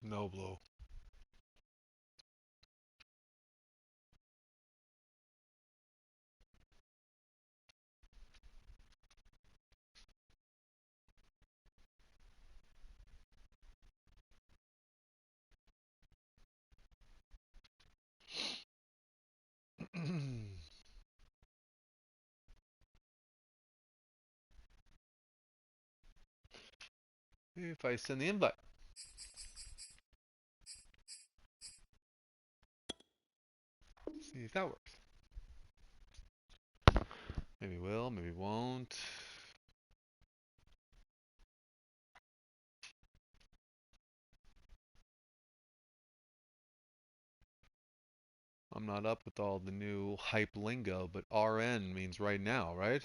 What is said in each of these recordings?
No blue. If I send the invite. See if that works. Maybe will, maybe won't. I'm not up with all the new hype lingo, but RN means right now, right?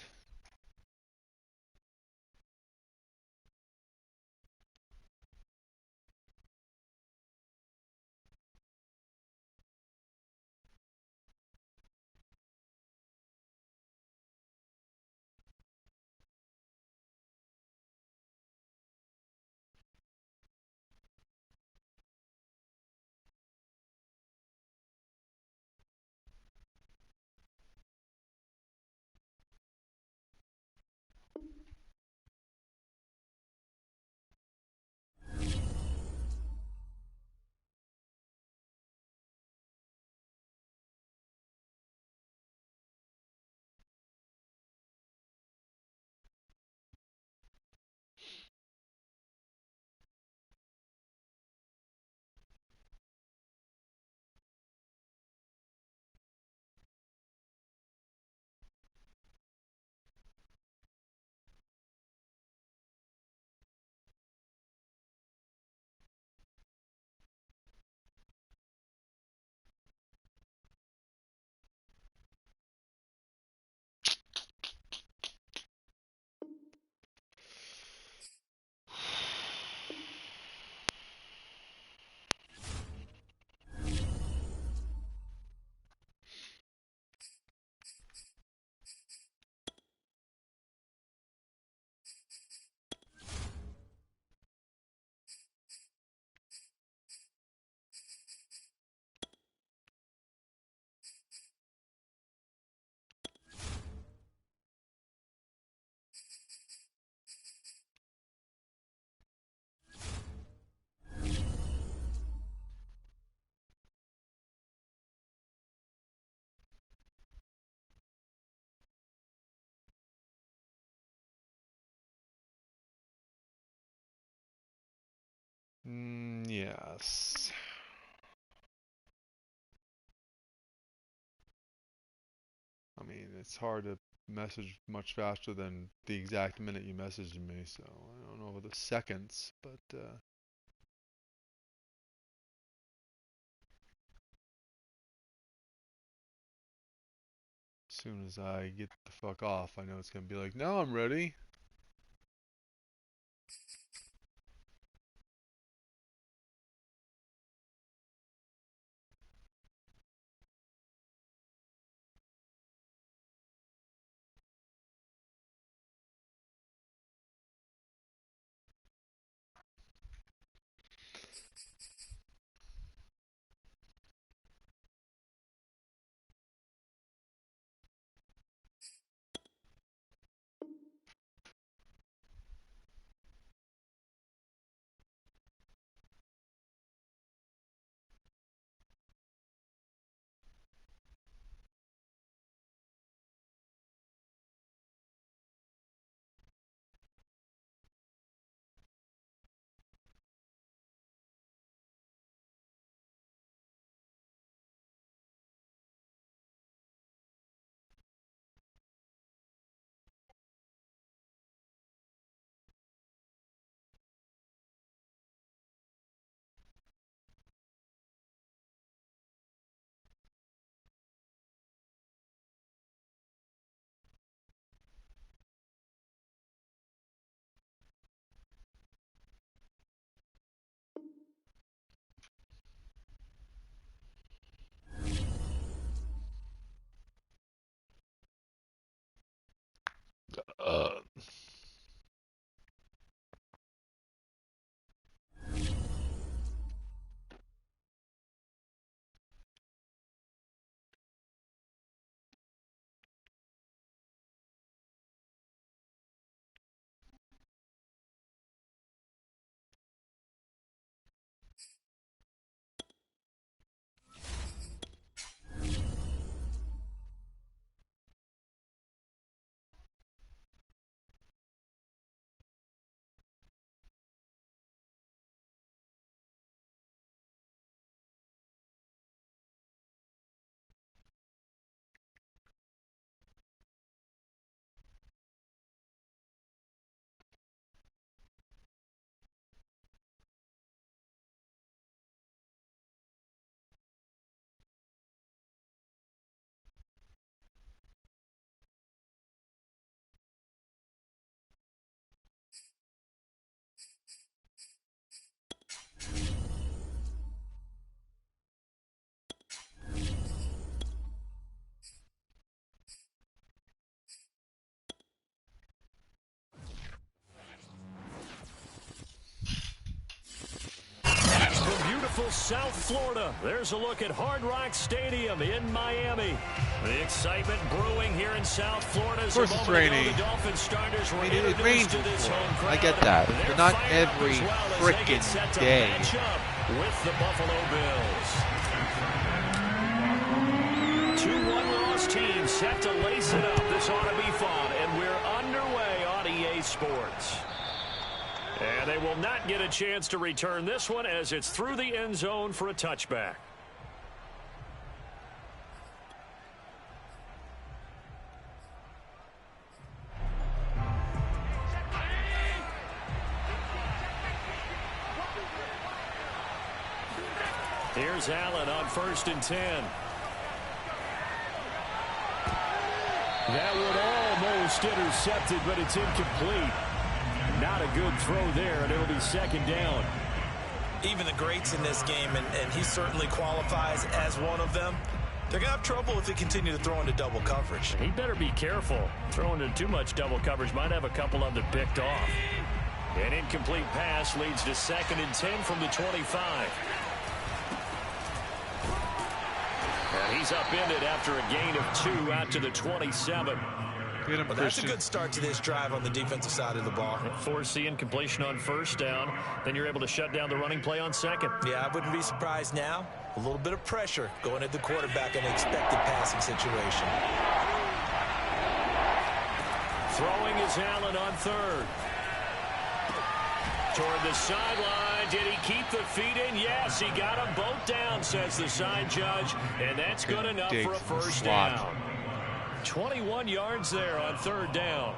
Yes. I mean, it's hard to message much faster than the exact minute you messaged me, so I don't know the seconds, but as soon as I get the fuck off, I know it's gonna be like, now I'm ready. South Florida. There's a look at Hard Rock Stadium in Miami. The excitement brewing here in South Florida. Of course it's raining. The Dolphin starters were it rains to this home crowd. I get that, but not every frickin' day. With the Buffalo Bills. 2-1 loss team set to lace it up. This ought to be fun, and we're underway on EA Sports. And they will not get a chance to return this one as it's through the end zone for a touchback. Here's Allen on 1st and 10. That one almost intercepted, but it's incomplete. Not a good throw there, and it'll be 2nd down. Even the greats in this game, and he certainly qualifies as one of them, they're going to have trouble if they continue to throw into double coverage. He better be careful. Throwing into too much double coverage might have a couple of them picked off. An incomplete pass leads to 2nd and 10 from the 25. And he's upended after a gain of 2 out to the 27. Well, that's a good start to this drive on the defensive side of the ball. Force the incompletion on 1st down. Then you're able to shut down the running play on 2nd. Yeah, I wouldn't be surprised now. A little bit of pressure going at the quarterback in an expected passing situation. Throwing is Allen on 3rd. Toward the sideline. Did he keep the feet in? Yes, he got them both down, says the side judge. And that's good enough for a 1st down. 21 yards there on 3rd down.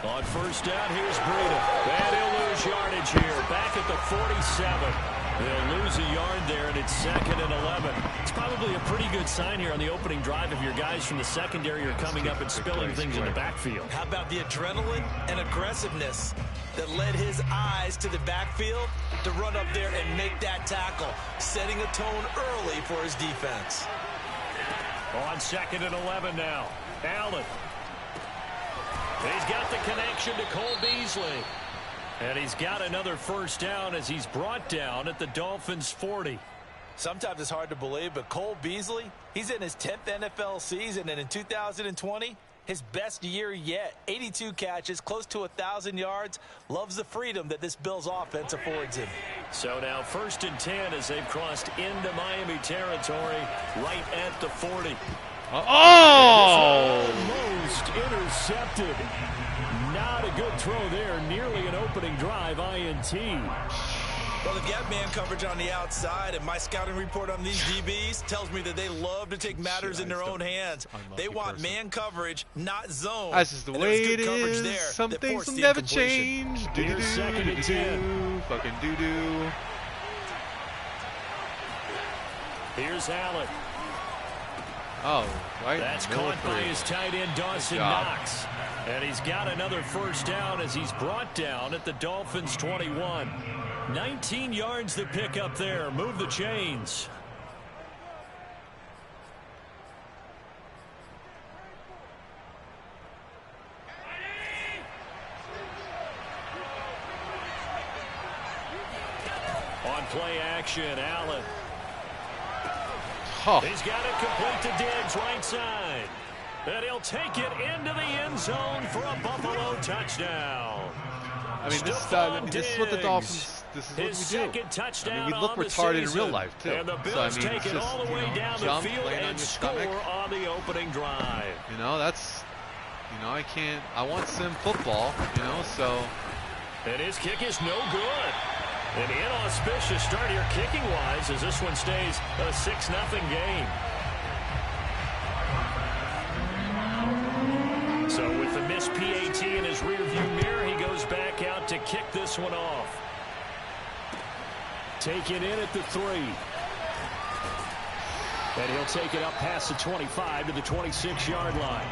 On 1st down, here's Breida. And he'll lose yardage here. Back at the 47. They'll lose a yard there, and it's 2nd and 11. It's probably a pretty good sign here on the opening drive if your guys from the secondary are coming up and spilling things in the backfield. How about the adrenaline and aggressiveness that led his eyes to the backfield to run up there and make that tackle, setting a tone early for his defense. On 2nd and 11 now. Allen. He's got the connection to Cole Beasley. And he's got another 1st down as he's brought down at the Dolphins' 40. Sometimes it's hard to believe, but Cole Beasley, he's in his 10th NFL season, and in 2020, his best year yet. 82 catches, close to 1,000 yards. Loves the freedom that this Bills offense affords him. So now 1st and 10 as they've crossed into Miami territory right at the 40. Oh! Almost intercepted. Not a good throw there. Nearly an opening drive INT. Well, they've got man coverage on the outside, and my scouting report on these DBs tells me that they love to take matters in their own hands. They want man coverage, not zone. That's just the way it is. Some things will never change. Here's 2nd and 10. Fucking doo-doo. Here's Allen. Oh, right. That's caught by his tight end, Dawson Knox. And he's got another 1st down as he's brought down at the Dolphins' 21. 19 yards to pick up there. Move the chains. On play action, Allen. Oh. He's got it complete to Diggs, right side. And he'll take it into the end zone for a Buffalo touchdown. I mean, this is what the Dolphins, this is what we do. Second touchdown. I mean, we look retarded in real life, too. And the Bills take it all the way down the field and score on the opening drive. You know, that's, you know, I want sim football, you know, so. And his kick is no good. An inauspicious start here kicking-wise as this one stays a 6-0 game. So with the missed PAT in his rearview mirror, he goes back out to kick this one off. Take it in at the 3. And he'll take it up past the 25 to the 26-yard line.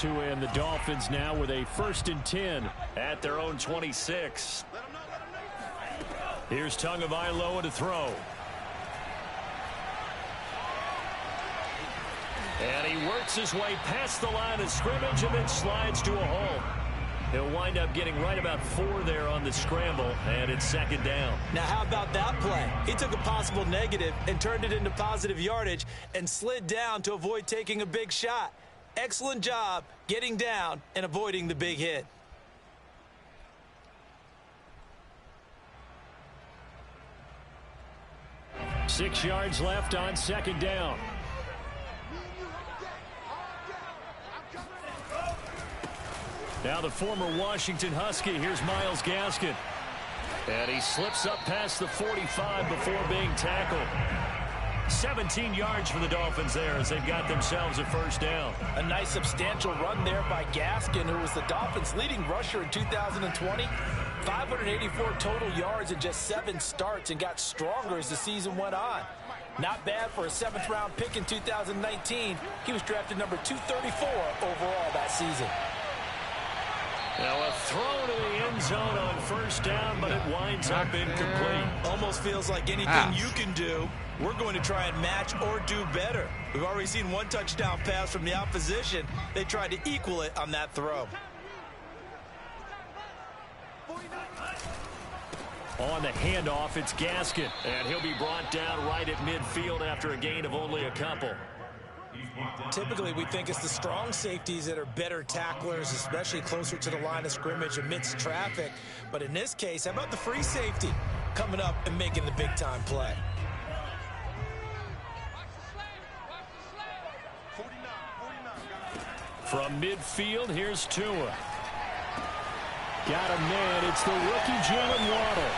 to end the Dolphins now with a 1st and 10 at their own 26. Here's Tagovailoa to throw. And he works his way past the line of scrimmage and then slides to a hole. He'll wind up getting right about 4 there on the scramble, and it's 2nd down. Now, how about that play? He took a possible negative and turned it into positive yardage and slid down to avoid taking a big shot. Excellent job getting down and avoiding the big hit. Six yards left on 2nd down. Now the former Washington Husky. Here's Myles Gaskin. And he slips up past the 45 before being tackled. 17 yards for the Dolphins there as they've got themselves a 1st down. A nice substantial run there by Gaskin, who was the Dolphins' leading rusher in 2020. 584 total yards in just 7 starts and got stronger as the season went on. Not bad for a 7th-round pick in 2019. He was drafted number 234 overall that season. Now a throw to the end zone on 1st down, but it winds up incomplete. Almost feels like anything you can do, we're going to try and match or do better. We've already seen 1 touchdown pass from the opposition. They tried to equal it on that throw. On the handoff, it's Gaskin, and he'll be brought down right at midfield after a gain of only a couple. Typically, we think it's the strong safeties that are better tacklers, especially closer to the line of scrimmage amidst traffic. But in this case, how about the free safety coming up and making the big-time play? From midfield, here's Tua. Got a man. It's the rookie Jalen Waddle.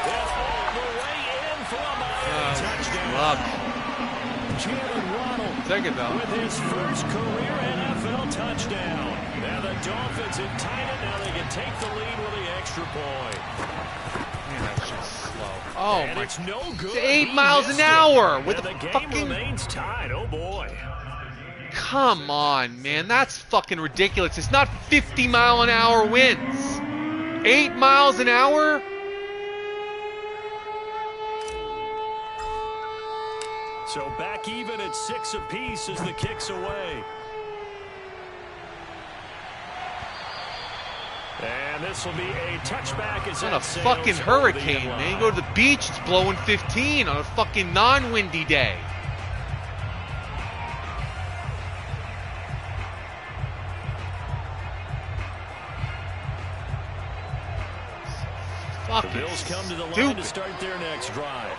And all the way in for a Miami touchdown. Jalen Waddle with his first career NFL touchdown. Now the Dolphins have tied it. Now they can take the lead with the extra point. Man, that's just slow. Oh, and it's no good. It's 8 miles an hour with the game fucking remains tied. Oh boy. Come on, man. That's fucking ridiculous. It's not 50-mile-an-hour winds. 8 miles an hour? So back even at 6 apiece as the kick's away. And this will be a touchback. It's on a fucking hurricane, man. You go to the beach, it's blowing 15 on a fucking non-windy day. The Bills come to the line to start their next drive.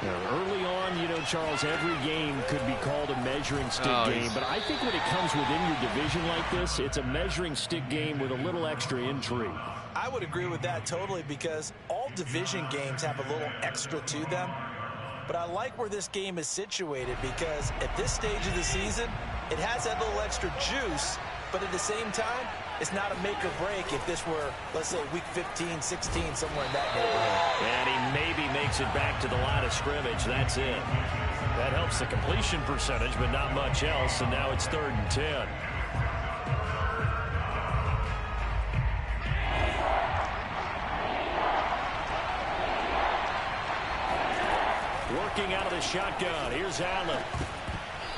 Now, early on, you know, Charles, every game could be called a measuring stick game. But I think when it comes within your division like this, it's a measuring stick game with a little extra intrigue. I would agree with that totally because all division games have a little extra to them. But I like where this game is situated because at this stage of the season, it has that little extra juice. But at the same time, it's not a make or break if this were, let's say, week 15, 16, somewhere in that neighborhood. And he maybe makes it back to the line of scrimmage. That's it. That helps the completion percentage, but not much else. And now it's 3rd and 10. Working out of the shotgun. Here's Allen.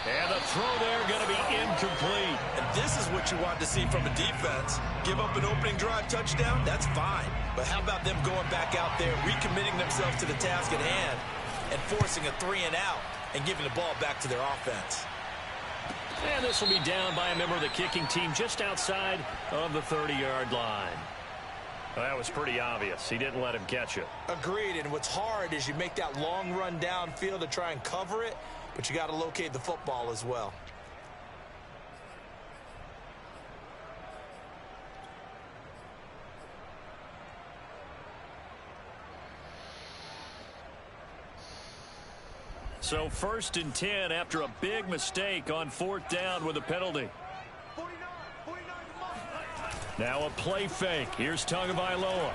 And the throw there going to be incomplete. And this is what you want to see from a defense. Give up an opening drive touchdown, that's fine. But how about them going back out there, recommitting themselves to the task at hand, and forcing a 3-and-out and giving the ball back to their offense. And this will be down by a member of the kicking team just outside of the 30-yard line. Well, that was pretty obvious. He didn't let him catch it. Agreed, and what's hard is you make that long run downfield to try and cover it, but you got to locate the football as well. So 1st and 10 after a big mistake on 4th down with a penalty. Now a play fake. Here's Tagovailoa.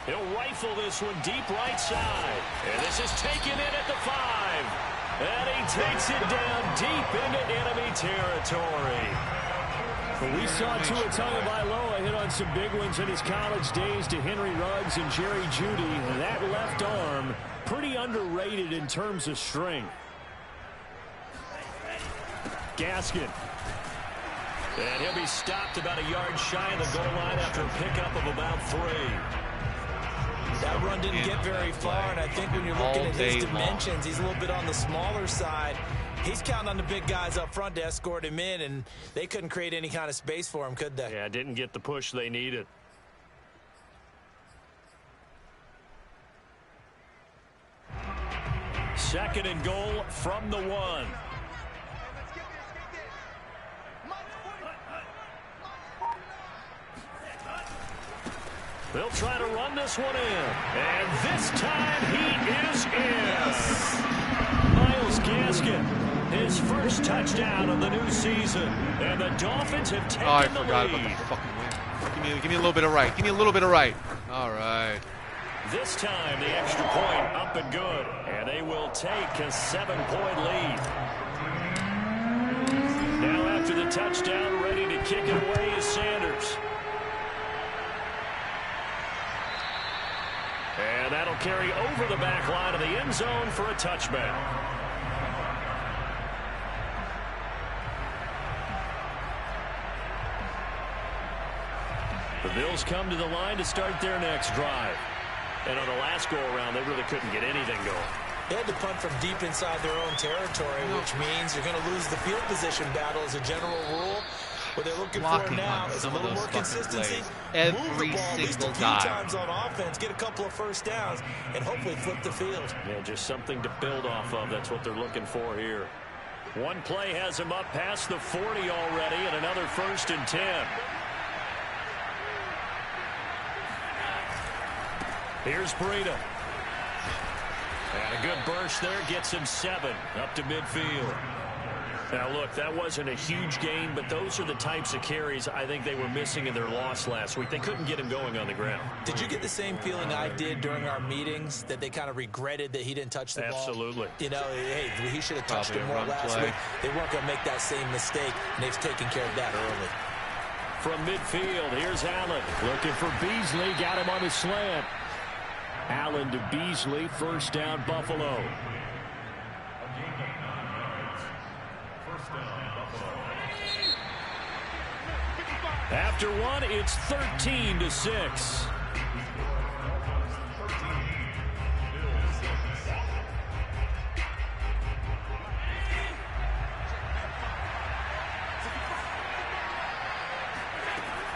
He'll rifle this one deep right side. And this is taken in at the 5. And he takes it down deep into enemy territory. Well, we saw Tua Tagovailoa hit on some big ones in his college days to Henry Ruggs and Jerry Jeudy. That left arm pretty underrated in terms of strength. Gaskin. And he'll be stopped about a yard shy of the goal line after a pickup of about 3. That run didn't get very far, and I think when you're looking at his dimensions, he's a little bit on the smaller side. He's counting on the big guys up front to escort him in, and they couldn't create any kind of space for him, could they? Yeah, didn't get the push they needed. Second and goal from the 1. They'll try to run this one in. And this time he is in. Yes. Myles Gaskin, his first touchdown of the new season. And the Dolphins have taken the lead. I forgot about the fucking win. Give me a little bit of right. Give me a little bit of right. All right. This time the extra point up and good. And they will take a 7-point lead. Now after the touchdown, ready to kick it away is Sanders. And that'll carry over the back line of the end zone for a touchback. The Bills come to the line to start their next drive. And on the last go-around, they really couldn't get anything going. They had to punt from deep inside their own territory, which means you're going to lose the field position battle as a general rule. What they're looking for now is a little more consistency. Every single time. Times on offense, get a couple of first downs, and hopefully flip the field. Yeah, just something to build off of. That's what they're looking for here. One play has them up past the 40 already, and another 1st and 10. Here's Breida. And a good burst there gets him 7 up to midfield. Now, look, that wasn't a huge gain, but those are the types of carries I think they were missing in their loss last week. They couldn't get him going on the ground. Did you get the same feeling I did during our meetings, that they kind of regretted that he didn't touch the ball? Absolutely. You know, hey, he should have touched it more last week. They weren't going to make that same mistake, and they've taken care of that early. From midfield, here's Allen. Looking for Beasley, got him on his slant. Allen to Beasley, first down Buffalo. After one, it's 13-6.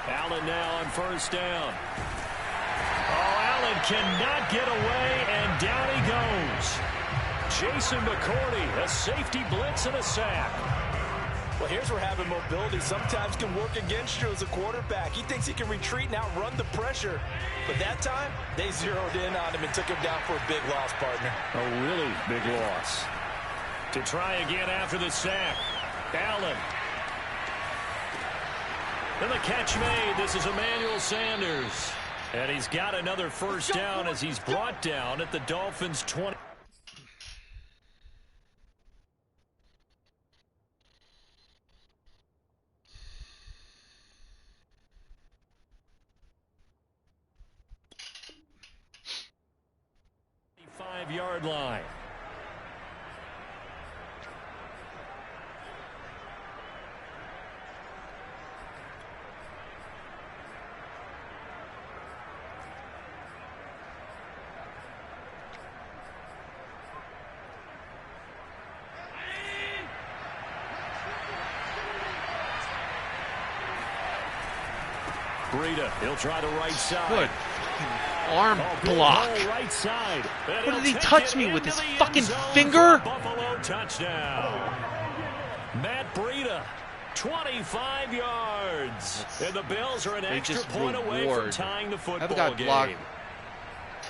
Allen now on first down. Allen cannot get away, and down he goes. Jason McCourty, a safety blitz and a sack. Well, here's where having mobility sometimes can work against you as a quarterback. He thinks he can retreat and outrun the pressure. But that time, they zeroed in on him and took him down for a big loss, partner. A really big loss. To try again after the sack. Allen. And the catch made. This is Emmanuel Sanders. And he's got another first down as he's brought down at the Dolphins' 20. Yard line. Breida, he'll try the right side. Good arm block. Right side. What did he touch me with his fucking finger? Buffalo touchdown. Matt Breida, 25 yards. And the Bills are an extra point away from tying the football game.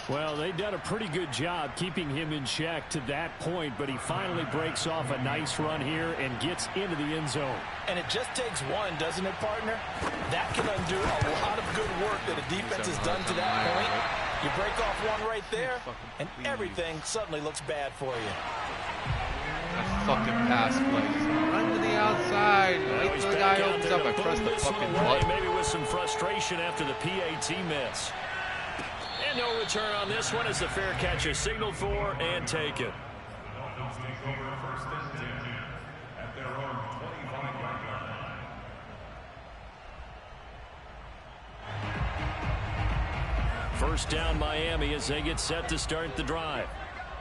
Well, they've done a pretty good job keeping him in check to that point, but he finally breaks off a nice run here and gets into the end zone. And it just takes one, doesn't it, partner? That can undo a lot of good work that a defense has done to that point. You break off one right there, and everything suddenly looks bad for you. That fucking pass play. Run to the outside. Now Wait he's till the back guy out opens there up. I to press boom the this fucking one away, button. maybe with some frustration after the PAT miss. And no return on this one as the fair catch is signaled for and taken. First down Miami as they get set to start the drive.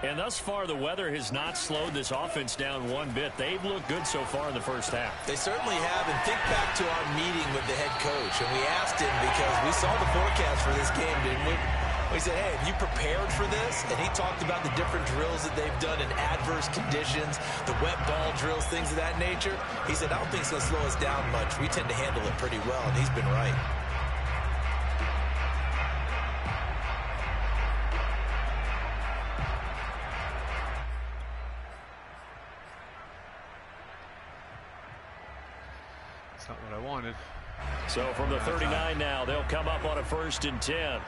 And thus far, the weather has not slowed this offense down one bit. They've looked good so far in the first half. They certainly have. And think back to our meeting with the head coach. And we asked him because we saw the forecast for this game, didn't we? We said, hey, have you prepared for this? And he talked about the different drills that they've done in adverse conditions, the wet ball drills, things of that nature. He said, I don't think it's going to slow us down much. We tend to handle it pretty well, and he's been right. That's not what I wanted. So from the 39 now, they'll come up on a 1st and 10.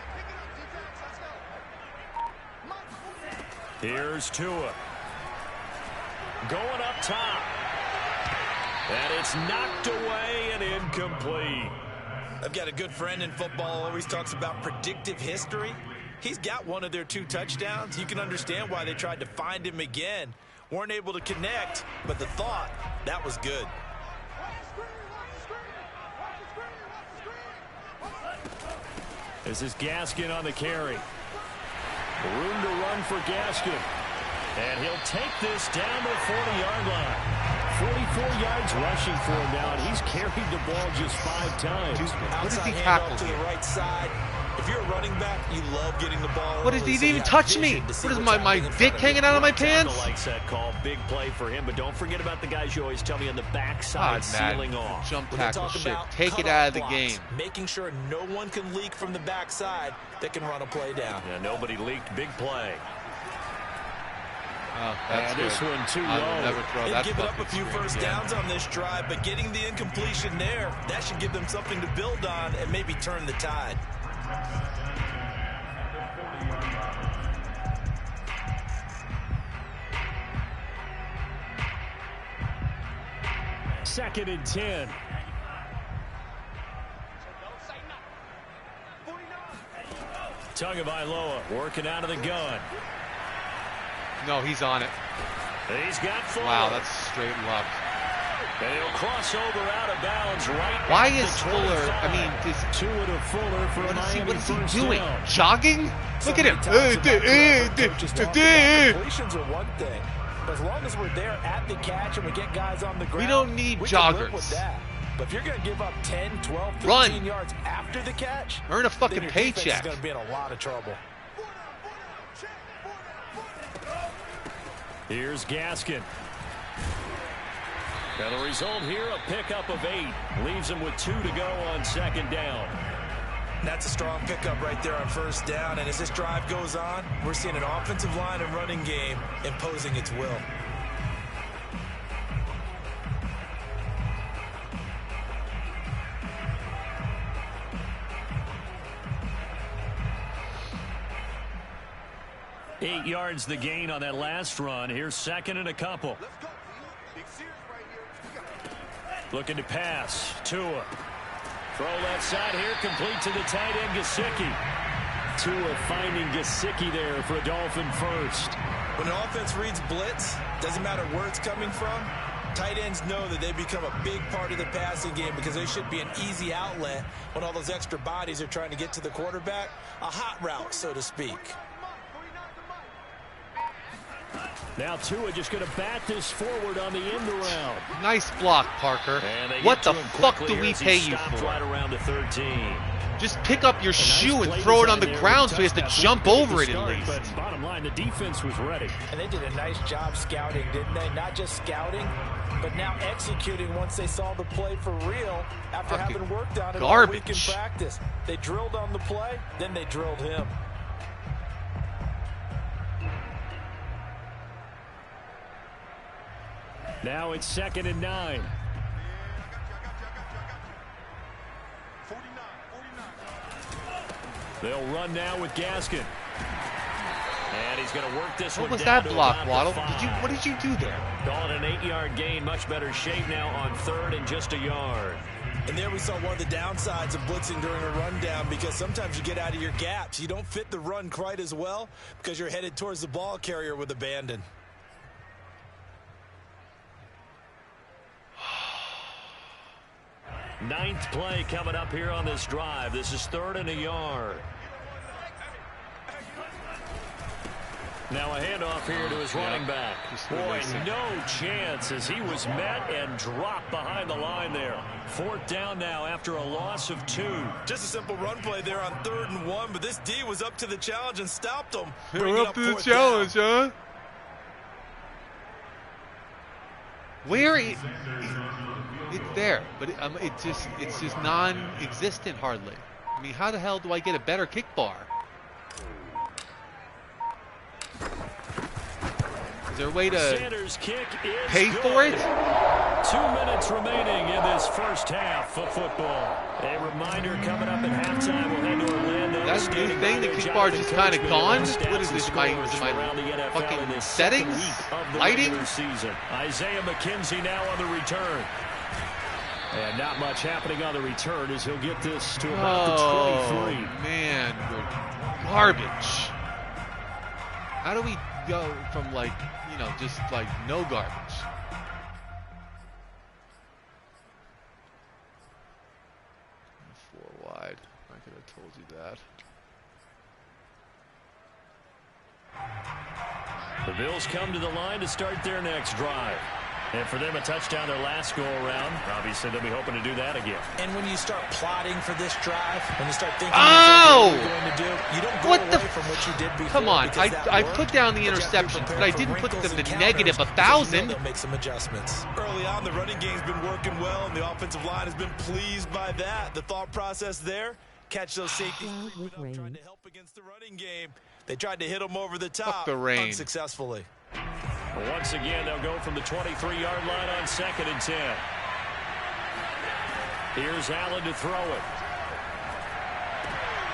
Here's Tua. Going up top. And it's knocked away and incomplete. I've got a good friend in football, always talks about predictive history. He's got one of their 2 touchdowns. You can understand why they tried to find him again. Weren't able to connect, but the thought, that was good. This is Gaskin on the carry. Room to run for Gaskin. And he'll take this down to the 40-yard line. 44 yards rushing for him now, and he's carried the ball just 5 times. What does he Outside tackle handoff to here? the right side. If you're a running back, you love getting the ball. What is he didn't even touch me? What is my dick hanging out of my pants? Likes that call. Big play for him, but don't forget about the guys you always tell me on the backside sealing off. Jump When they tackle talk shit. about Take it cutoff out of the blocks, game. making sure no one can leak from the backside that can run a play down. Yeah, nobody leaked. Big play. Oh, that's and this good. one too I will low. never throw They've that given up a fucking few screen first again. downs on this drive, but getting the incompletion there, that should give them something to build on and maybe turn the tide. Second and 10. Tagovailoa working out of the gun. No, he's on it. He's got Fuller. Wow, that's straight luck. And he'll cross over out of bounds right. Why at is the Fuller, 25. I mean, is, Tua to Fuller for what Miami is he first doing? down. Jogging? Look at him. Completions are one thing. As long as we're there at the catch and we get guys on the ground, We don't need we can live joggers. with that. But if you're going to give up 10, 12, 15 Run. yards after the catch, Earn a then fucking your defense paycheck. is going to be in a lot of trouble. Here's Gaskin. Now the result here, a pickup of 8. Leaves him with 2 to go on second down. That's a strong pickup right there on first down. And as this drive goes on, we're seeing an offensive line and running game imposing its will. Eight yards the gain on that last run. Here's second and a couple. Looking to pass. Tua. Throw left side here, complete to the tight end, Gesicki. Tua finding Gesicki there for a Dolphin first. When an offense reads blitz, doesn't matter where it's coming from, tight ends know that they become a big part of the passing game because they should be an easy outlet when all those extra bodies are trying to get to the quarterback. A hot route, so to speak. Now Tua just going to bat this forward on the end around. Nice block, Parker. What the fuck do we pay you for? Right around the 13. Just pick up your shoe and throw it on the ground so he has to jump over it at least. But bottom line, the defense was ready. And they did a nice job scouting, didn't they? Not just scouting, but now executing once they saw the play for real after Fucking having worked on it all week in garbage. practice. They drilled on the play, then they drilled him. Now it's second and 9. They'll run now with Gaskin. And he's going to work this What one was down that to block, about Waddle? the 5. What did you do there? Call it an 8-yard gain. Much better shape now on 3rd and just a yard. And there we saw one of the downsides of blitzing during a rundown, because sometimes you get out of your gaps. You don't fit the run quite as well because you're headed towards the ball carrier with abandon. Ninth play coming up here on this drive. This is 3rd and a yard. Now a handoff here to his running back. Boy, no chance as he was met and dropped behind the line there. 4th down now after a loss of 2. Just a simple run play there on 3rd and 1, but this D was up to the challenge and stopped him. We're up to the challenge, huh? Where is it's there, but it's just non-existent hardly. I mean, how the hell do I get a better kick bar? Is there a way to pay for it? 2 minutes remaining in this first half of football. A reminder coming up at halftime. We'll head to Orlando. That's a new thing. The kick bar just kind of gone. What is this? My fucking settings? Lighting? Isaiah McKenzie now on the return. And not much happening on the return as he'll get this to about the 23. Man, we're garbage. How do we go from just like no garbage? Four wide. I could have told you that. The Bills come to the line to start their next drive. And for them, a touchdown their last go-around. Obviously, they'll be hoping to do that again. And when you start plotting for this drive, when you start thinking what you're going to do, you don't go away from what you did before. Come on, I put down the interceptions, but I didn't put them to negative 1,000. They'll make some adjustments. Early on, the running game's been working well, and the offensive line has been pleased by that. The thought process there, catch those safeties, trying to help against the running game. They tried to hit them over the top, unsuccessfully. Once again, they'll go from the 23-yard line on 2nd and 10. Here's Allen to throw it.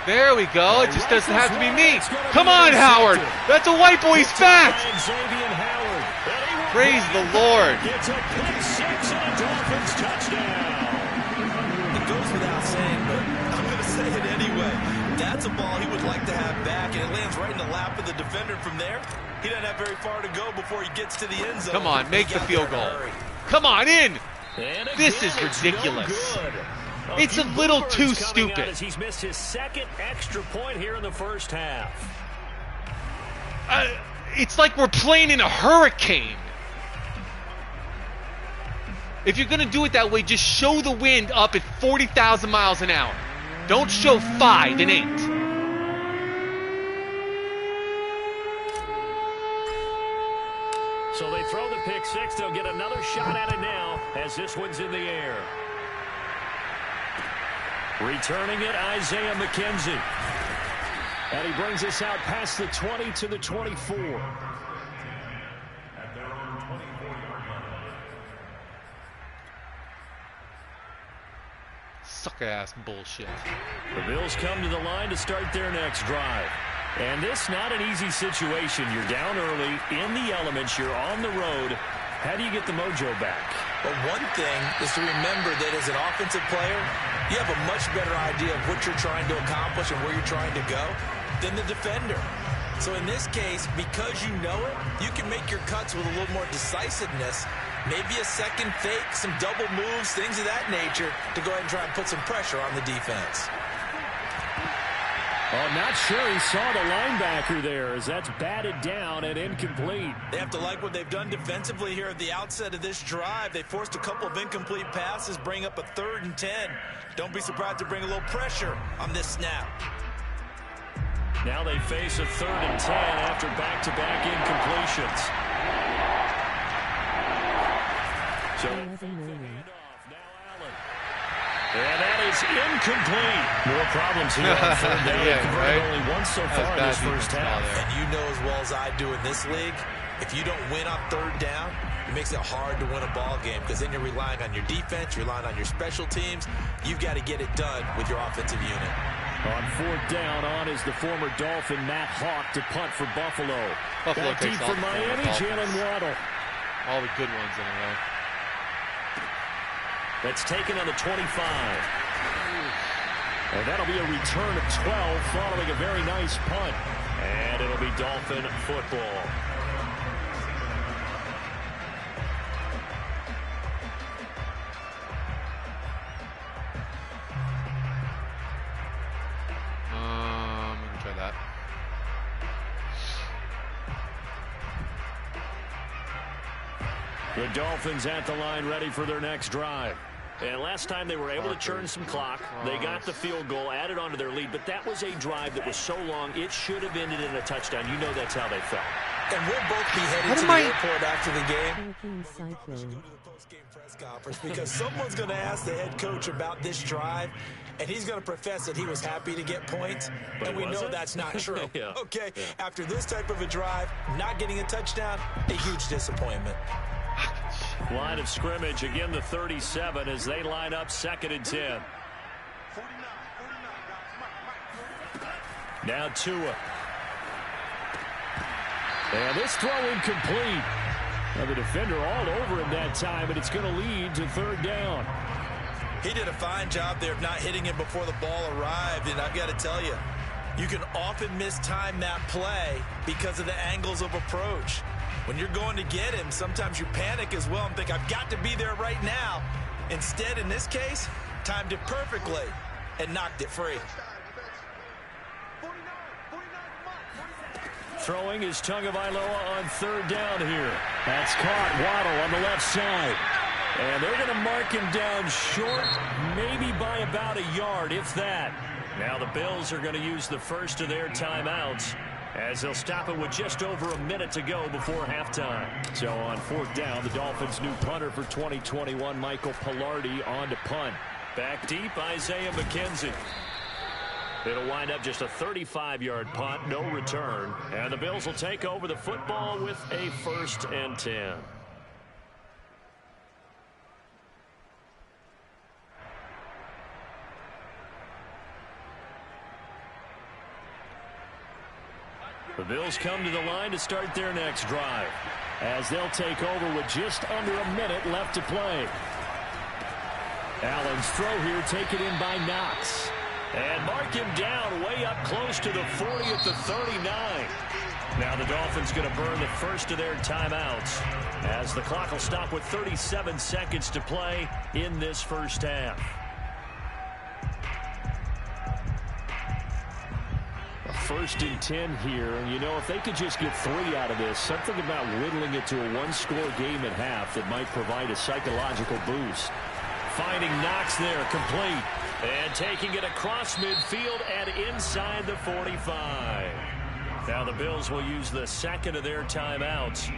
There we go. It just doesn't have to be me. Come on, Howard. That's a white boy's fact. Praise the Lord. It's a pick 6 and a Dolphins touchdown. It goes without saying, but I'm going to say it anyway. That's a ball he would like to have back, and it lands right in the lap of the defender from there. He doesn't have very far to go before he gets to the end zone. Come on, make the field goal. Come on, in. This is ridiculous. It's a little too stupid. As he's missed his 2nd extra point here in the first half. It's like we're playing in a hurricane. If you're going to do it that way, just show the wind up at 40,000 miles an hour. Don't show 5 and 8. So they throw the pick 6. They'll get another shot at it now as this one's in the air. Returning it, Isaiah McKenzie. And he brings us out past the 20 to the 24. Sucker-ass bullshit. The Bills come to the line to start their next drive. And this not an easy situation. You're down early, in the elements, you're on the road. How do you get the mojo back? Well, one thing is to remember that as an offensive player, you have a much better idea of what you're trying to accomplish and where you're trying to go than the defender. So in this case, because you know it, you can make your cuts with a little more decisiveness. Maybe a second fake, some double moves, things of that nature to go ahead and try and put some pressure on the defense. Oh, not sure he saw the linebacker there as that's batted down and incomplete. They have to like what they've done defensively here at the outset of this drive. They forced a couple of incomplete passes, bring up a 3rd and 10. Don't be surprised to bring a little pressure on this snap. Now they face a 3rd and 10 after back-to-back incompletions. So, and that is incomplete. More problems here on 3rd down. Yeah, right? Only once so far in this first half. And you know as well as I do in this league, if you don't win on 3rd down, it makes it hard to win a ball game because then you're relying on your defense, you're relying on your special teams. You've got to get it done with your offensive unit. On 4th down, on is the former Dolphin Matt Hawk to punt for Buffalo. Buffalo Back deep takes for all the Miami, Jalen Waddle. All the good ones in a row. That's taken on the 25. And that'll be a return of 12 following a very nice punt. And it'll be Dolphin football. I'm going to try that. The Dolphins at the line ready for their next drive. And last time they were able to churn some clock. They got the field goal, added on to their lead. But that was a drive that was so long, it should have ended in a touchdown. You know that's how they felt. And we'll both be headed to the airport after the game. Go to the post-game press conference because someone's going to ask the head coach about this drive, and he's going to profess that he was happy to get points, and we know that's not true. Yeah. Okay, after this type of a drive, not getting a touchdown, a huge disappointment. Line of scrimmage, again the 37 as they line up 2nd and 10. Now Tua. And this throw incomplete. Now the defender all over him that time, and it's going to lead to 3rd down. He did a fine job there of not hitting him before the ball arrived, and I've got to tell you, you can often mistime that play because of the angles of approach. When you're going to get him, sometimes you panic as well and think, I've got to be there right now. Instead, in this case, timed it perfectly and knocked it free. Throwing is Tagovailoa on 3rd down here. That's caught. Waddle on the left side. And they're going to mark him down short, maybe by about a yard, if that. Now the Bills are going to use the first of their timeouts, as they'll stop it with just over a minute to go before halftime. So on 4th down, the Dolphins' new punter for 2021, Michael Pilardi, on to punt. Back deep, Isaiah McKenzie. It'll wind up just a 35-yard punt, no return. And the Bills will take over the football with a 1st and 10. The Bills come to the line to start their next drive, as they'll take over with just under a minute left to play. Allen's throw here taken in by Knox. And mark him down way up close to the 40 at the 39. Now the Dolphins going to burn the first of their timeouts, as the clock will stop with 37 seconds to play in this first half. A 1st and 10 here, and you know, if they could just get 3 out of this, something about whittling it to a one-score game at half that might provide a psychological boost. Finding Knox there, complete. And taking it across midfield and inside the 45. Now the Bills will use the 2nd of their timeouts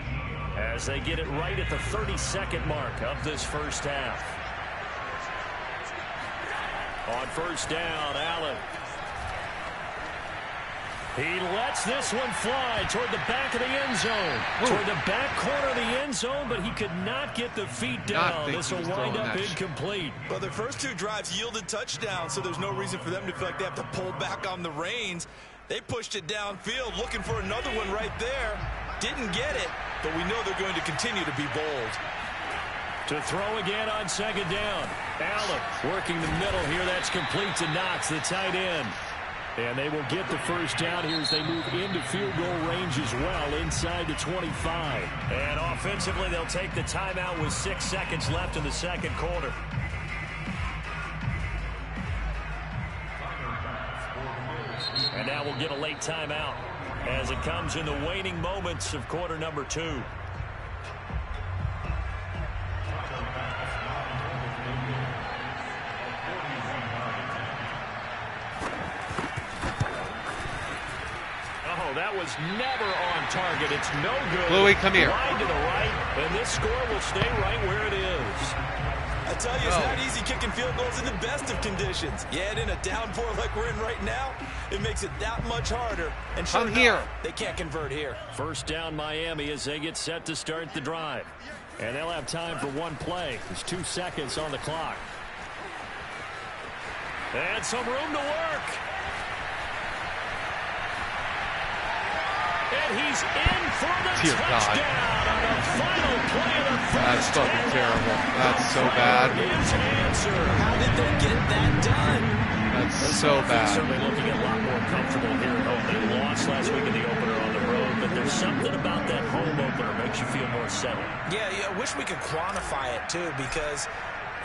as they get it right at the 32nd mark of this first half. On 1st down, Allen. He lets this one fly toward the back of the end zone. Toward the back corner of the end zone, but he could not get the feet down. This will wind up incomplete. Well, their first 2 drives yielded touchdowns, so there's no reason for them to feel like they have to pull back on the reins. They pushed it downfield, looking for another one right there. Didn't get it, but we know they're going to continue to be bold. To throw again on 2nd down. Allen working the middle here. That's complete to Knox, the tight end. And they will get the first down here as they move into field goal range as well, inside the 25. And offensively, they'll take the timeout with 6 seconds left in the 2nd quarter. And now we'll get a late timeout as it comes in the waning moments of quarter number 2. That was never on target. It's no good. Louis, come here. Wide to the right, and this score will stay right where it is. I tell you, it's not easy kicking field goals in the best of conditions. You add in a downpour like we're in right now, it makes it that much harder. And sure enough, they can't convert here. 1st down Miami as they get set to start the drive. And they'll have time for 1 play. There's 2 seconds on the clock. And some room to work. And he's in for the Dear God. touchdown on the final play of the first. That's fucking terrible. That's so bad. His answer. How did they get that done? That's so bad. Certainly looking a lot more comfortable here at home. They lost last week in the opener on the road, but there's something about that home opener makes you feel more settled. Yeah, I wish we could quantify it, too, because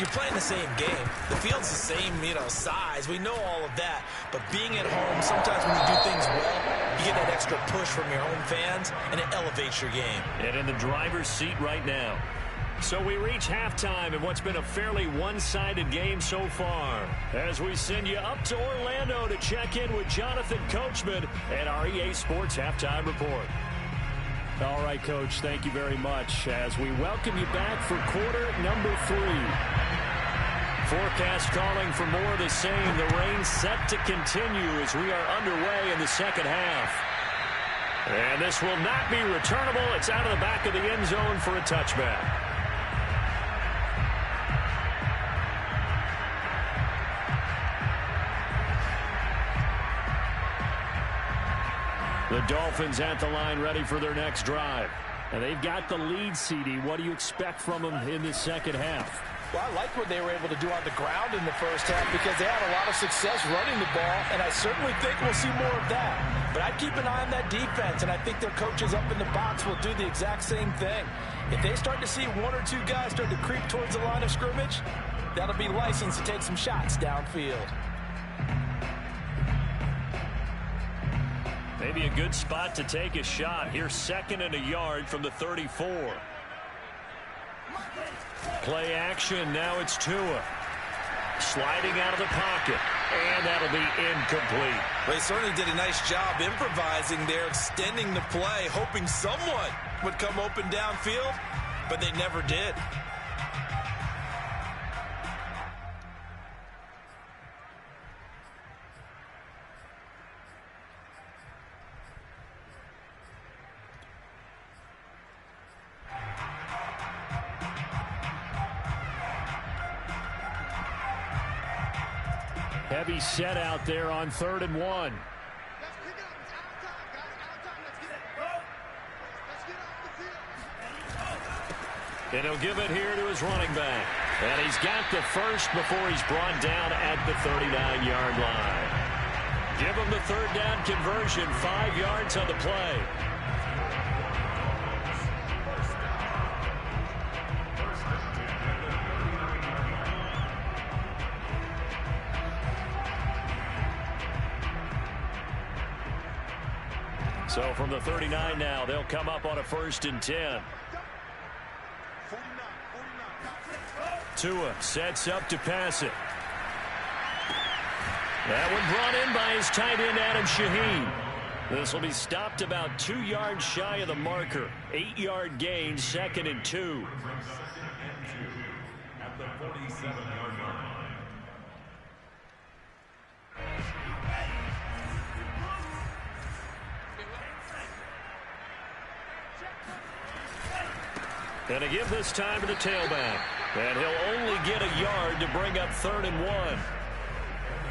you're playing the same game. The field's the same, size. We know all of that. But being at home, sometimes when you do things well, you get that extra push from your home fans, and it elevates your game. And in the driver's seat right now. So we reach halftime in what's been a fairly one-sided game so far. As we send you up to Orlando to check in with Jonathan Coachman and our EA Sports Halftime Report. All right, Coach, thank you very much as we welcome you back for quarter number 3. Forecast calling for more of the same. The rain set to continue as we are underway in the second half. And this will not be returnable. It's out of the back of the end zone for a touchback. The Dolphins at the line ready for their next drive. And they've got the lead, CD. What do you expect from them in the second half? Well, I like what they were able to do on the ground in the first half because they had a lot of success running the ball, and I certainly think we'll see more of that. But I'd keep an eye on that defense, and I think their coaches up in the box will do the exact same thing. If they start to see 1 or 2 guys start to creep towards the line of scrimmage, that'll be license to take some shots downfield. Maybe a good spot to take a shot. Here's 2nd and a yard from the 34. Play action. Now it's Tua. Sliding out of the pocket. And that'll be incomplete. Well, he certainly did a nice job improvising there, extending the play, hoping someone would come open downfield, but they never did. Heavy set out there on 3rd and 1. And he'll give it here to his running back. And he's got the first before he's brought down at the 39-yard line. Give him the 3rd down conversion, 5 yards on the play. So from the 39 now, they'll come up on a 1st and 10. Tua sets up to pass it. That one brought in by his tight end, Adam Shaheen. This will be stopped about 2 yards shy of the marker. 8-yard gain, 2nd and 2. At the 47-yard line. And to give this time to the tailback. And he'll only get a yard to bring up 3rd and 1.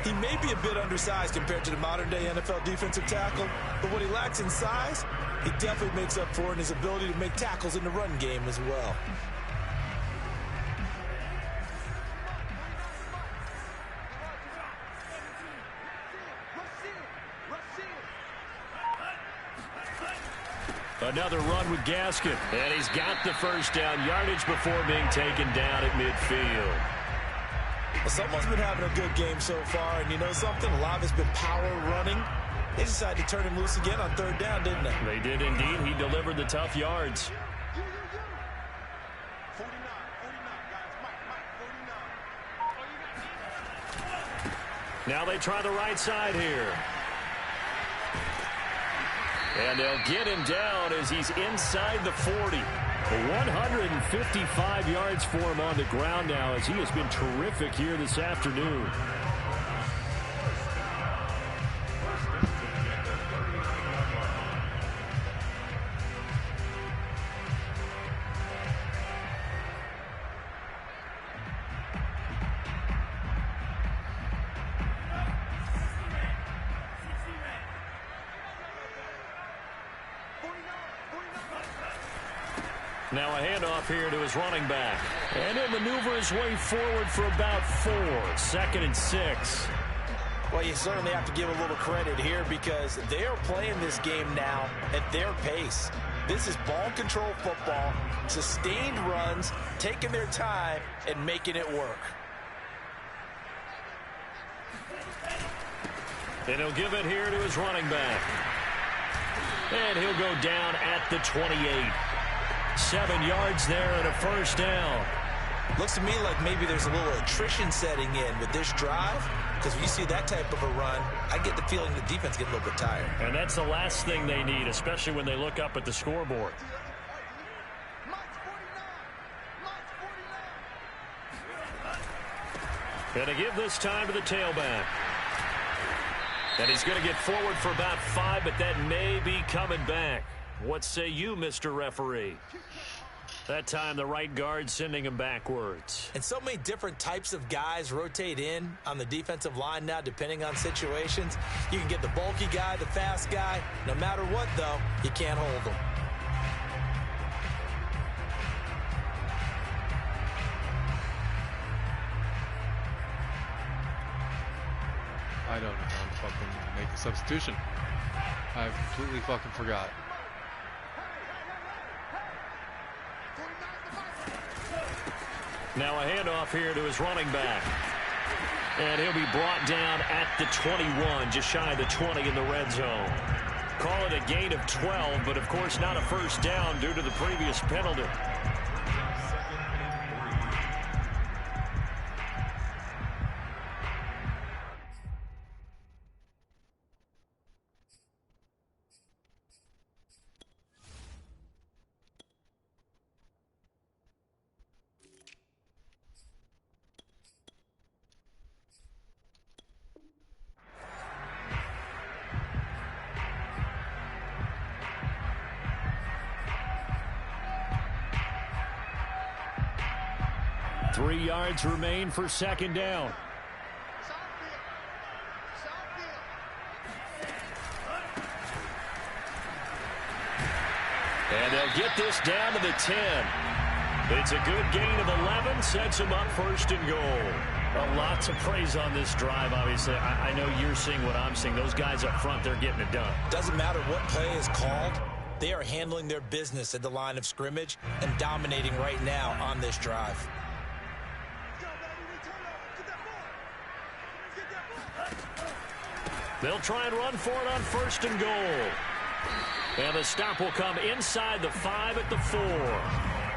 He may be a bit undersized compared to the modern-day NFL defensive tackle, but what he lacks in size, he definitely makes up for in his ability to make tackles in the run game as well. Another run with Gaskin. And he's got the first down yardage before being taken down at midfield. Well, someone's been having a good game so far, and you know something? A lot of it's been power running. They decided to turn him loose again on 3rd down, didn't they? They did indeed. He delivered the tough yards. 49, guys. Mike, 49. Now they try the right side here. And they'll get him down as he's inside the 40. 155 yards for him on the ground now as he has been terrific here this afternoon. Now a handoff here to his running back. And he'll maneuver his way forward for about 4. 2nd and 6. Well, you certainly have to give a little credit here because they are playing this game now at their pace. This is ball control football, sustained runs, taking their time and making it work. And he'll give it here to his running back. And he'll go down at the 28. 7 yards there and a first down. Looks to me like maybe there's a little attrition setting in with this drive, because when you see that type of a run, I get the feeling the defense gets a little bit tired. And that's the last thing they need, especially when they look up at the scoreboard. Gonna give this time to the tailback. And he's going to get forward for about 5, but that may be coming back. What say you, Mr. Referee? That time the right guard sending him backwards. And so many different types of guys rotate in on the defensive line now, depending on situations. You can get the bulky guy, the fast guy. No matter what, though, you can't hold them. I don't know how to fucking make a substitution. I completely fucking forgot. Now a handoff here to his running back. And he'll be brought down at the 21, just shy of the 20 in the red zone. Call it a gain of 12, but of course not a first down due to the previous penalty. Three yards remain for second down. And they'll get this down to the 10. It's a good gain of 11, sets them up first and goal. Lots of praise on this drive, obviously. I know you're seeing what I'm seeing. Those guys up front, they're getting it done. Doesn't matter what play is called. They are handling their business at the line of scrimmage and dominating right now on this drive. They'll try and run for it on first and goal. And the stop will come inside the 5 at the 4.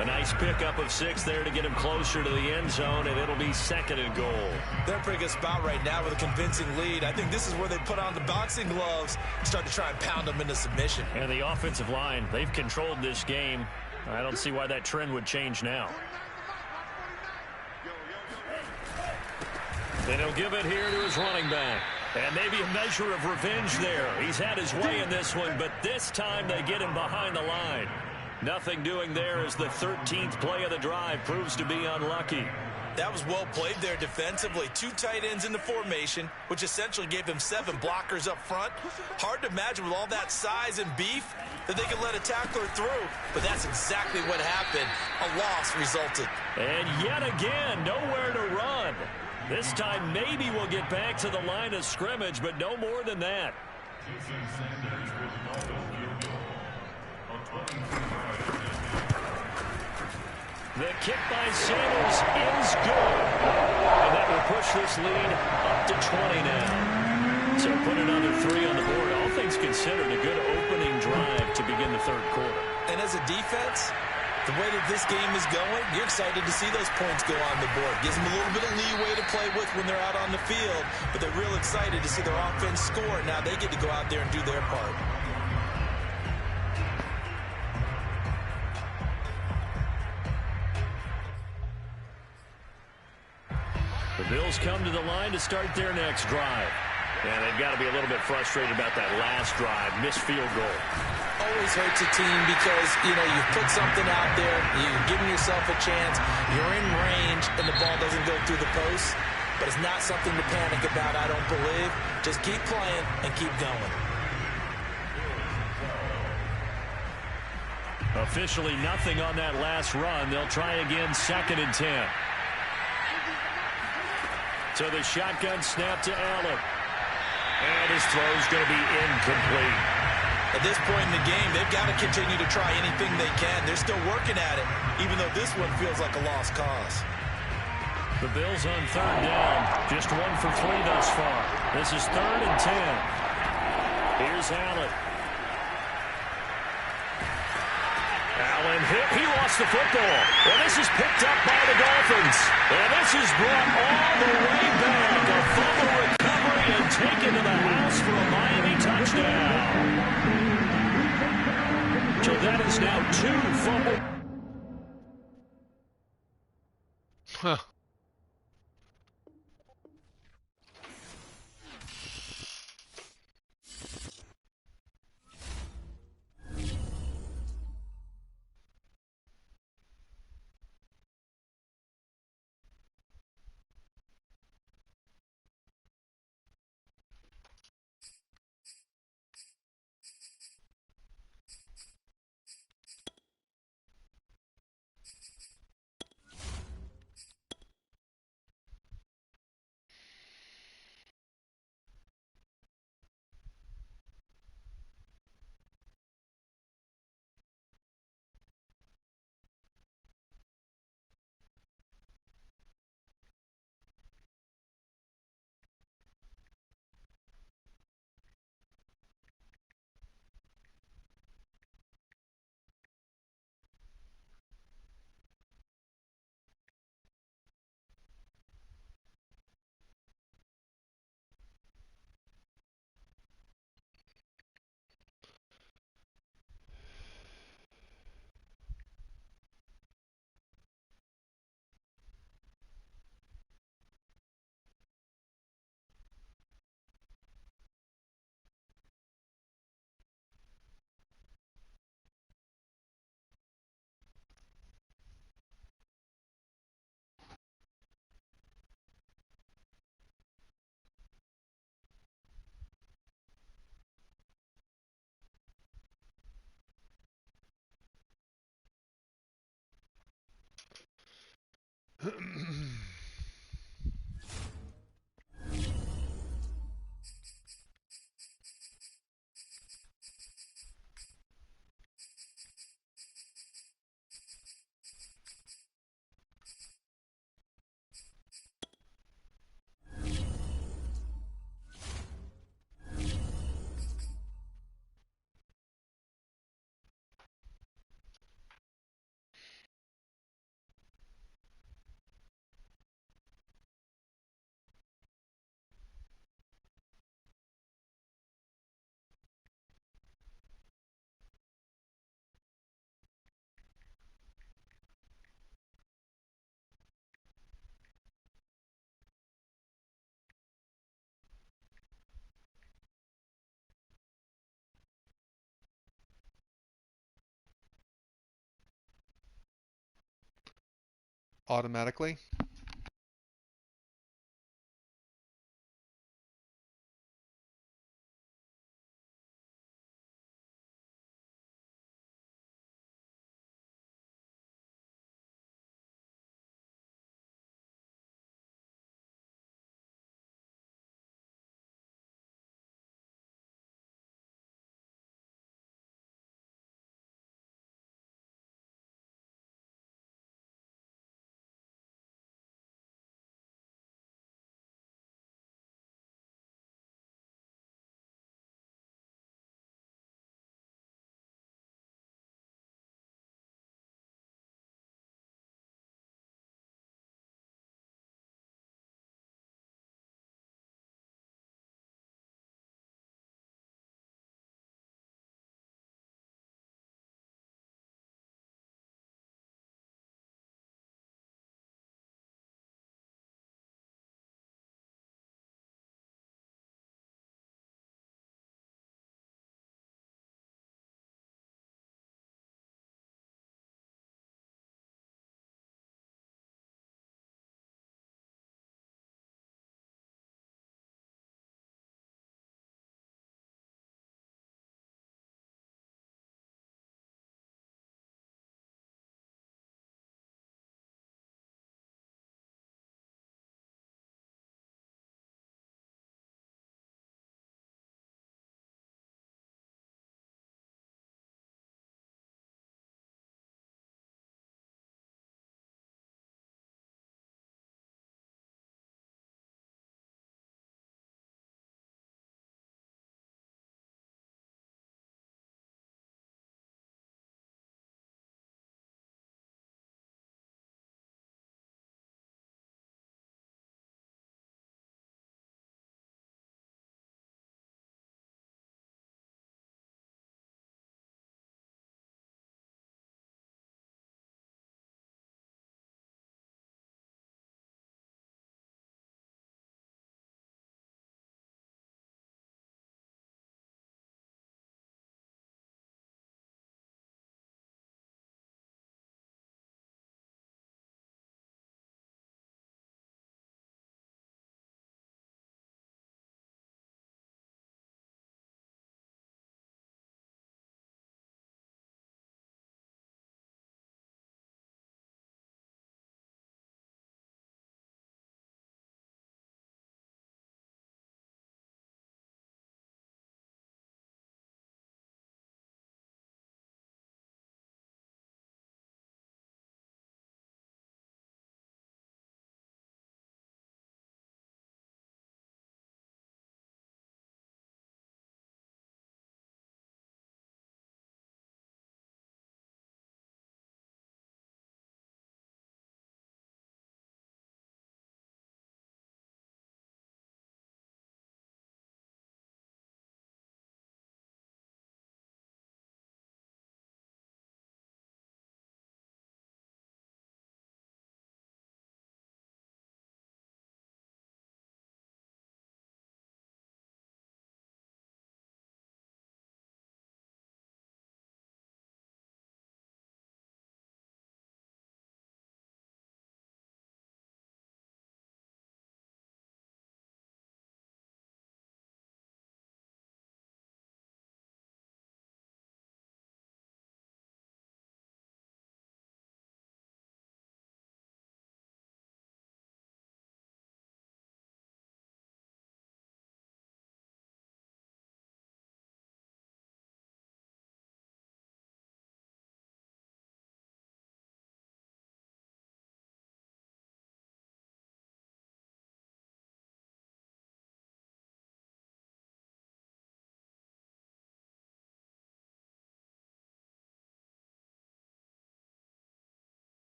A nice pickup of 6 there to get him closer to the end zone, and it'll be second and goal. They're in a pretty good spot right now with a convincing lead. I think this is where they put on the boxing gloves, start to try and pound them into submission. And the offensive line, they've controlled this game. I don't see why that trend would change now. Then he'll give it here to his running back. And maybe a measure of revenge there. He's had his way in this one, but this time they get him behind the line. Nothing doing there as the 13th play of the drive proves to be unlucky. That was well played there defensively. 2 tight ends in the formation, which essentially gave them 7 blockers up front. Hard to imagine with all that size and beef that they could let a tackler through, but that's exactly what happened. A loss resulted. And yet again, nowhere to run. This time maybe we'll get back to the line of scrimmage, but no more than that. The kick by Sanders is good. And that will push this lead up to 20 now. So put another 3 on the board. All things considered, a good opening drive to begin the third quarter. And as a defense, the way that this game is going, you're excited to see those points go on the board. Gives them a little bit of leeway to play with when they're out on the field, but they're real excited to see their offense score. Now they get to go out there and do their part. The Bills come to the line to start their next drive. And they've got to be a little bit frustrated about that last drive, missed field goal. Always hurts a team because, you know, you put something out there, you're giving yourself a chance, you're in range, and the ball doesn't go through the post. But it's not something to panic about, I don't believe. Just keep playing and keep going. A Officially nothing on that last run. They'll try again, 2nd and 10. So the shotgun snap to Allen. And his throw's going to be incomplete. At this point in the game, they've got to continue to try anything they can. They're still working at it, even though this one feels like a lost cause. The Bills on 3rd down. Just 1 for 3 thus far. This is 3rd and 10. Here's Allen. Allen hit. He lost the football. Well, this is picked up by the Dolphins. And this is brought all the way back. A fumble recovery and taken to the house for a Miami touchdown. So that is now 2 fumbles. Huh. Automatically.